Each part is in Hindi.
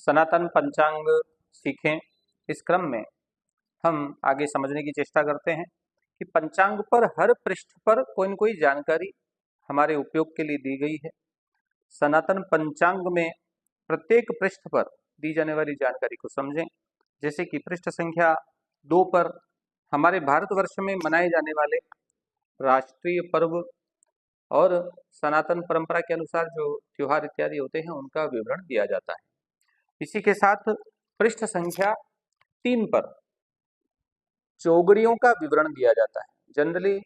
सनातन पंचांग सीखें। इस क्रम में हम आगे समझने की चेष्टा करते हैं कि पंचांग पर हर पृष्ठ पर कोई न कोई जानकारी हमारे उपयोग के लिए दी गई है। सनातन पंचांग में प्रत्येक पृष्ठ पर दी जाने वाली जानकारी को समझें। जैसे कि पृष्ठ संख्या 2 पर हमारे भारतवर्ष में मनाए जाने वाले राष्ट्रीय पर्व और सनातन परंपरा के अनुसार जो त्योहार इत्यादि होते हैं उनका विवरण दिया जाता है। इसी के साथ पृष्ठ संख्या 3 पर चौगड़ियों का विवरण दिया जाता है। जनरली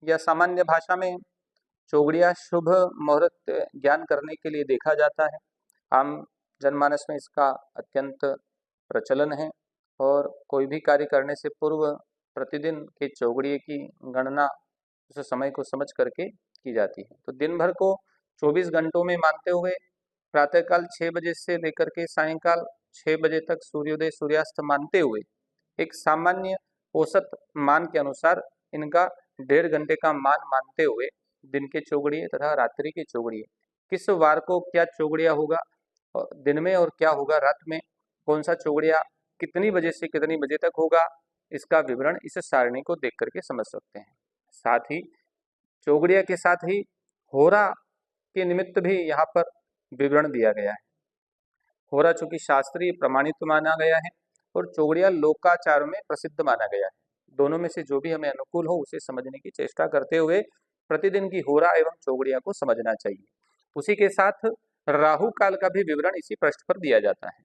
या सामान्य भाषा में चौगड़िया शुभ मुहूर्त ज्ञान करने के लिए देखा जाता है। आम जनमानस में इसका अत्यंत प्रचलन है और कोई भी कार्य करने से पूर्व प्रतिदिन के चौगड़िए की गणना उस समय को समझ करके की जाती है। तो दिन भर को 24 घंटों में मानते हुए प्रातःकाल 6 बजे से लेकर के सायंकाल 6 बजे तक सूर्योदय सूर्यास्त मानते हुए एक सामान्य औसत मान के अनुसार इनका 1.5 घंटे का मान मानते हुए दिन के चौगड़िए तथा रात्रि के चौगड़िए किस वार को क्या चौगड़िया होगा और दिन में और क्या होगा रात में, कौन सा चौगड़िया कितनी बजे से कितनी बजे तक होगा, इसका विवरण इस सारणी को देख करके समझ सकते हैं। साथ ही चौगड़िया के साथ ही होरा के निमित्त भी यहाँ पर विवरण दिया गया है। होरा चूंकि शास्त्रीय प्रमाणित माना गया है और चौगड़िया लोकाचार में प्रसिद्ध माना गया है। दोनों में से जो भी हमें अनुकूल हो उसे समझने की चेष्टा करते हुए प्रतिदिन की होरा एवं चौगड़िया को समझना चाहिए। उसी के साथ राहु काल का भी विवरण इसी पृष्ठ पर दिया जाता है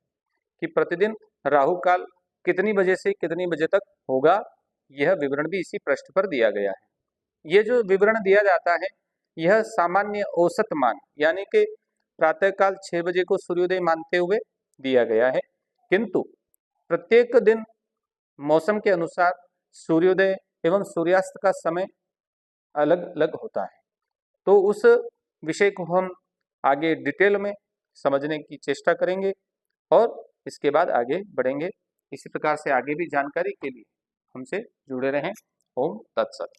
कि प्रतिदिन राहु काल कितनी बजे से कितनी बजे तक होगा, यह विवरण भी इसी पृष्ठ पर दिया गया है। यह जो विवरण दिया जाता है यह सामान्य औसत मान यानी कि प्रातःकाल 6 बजे को सूर्योदय मानते हुए दिया गया है, किंतु प्रत्येक दिन मौसम के अनुसार सूर्योदय एवं सूर्यास्त का समय अलग अलग होता है। तो उस विषय को हम आगे डिटेल में समझने की चेष्टा करेंगे और इसके बाद आगे बढ़ेंगे। इसी प्रकार से आगे भी जानकारी के लिए हमसे जुड़े रहें। ओम तत्सत।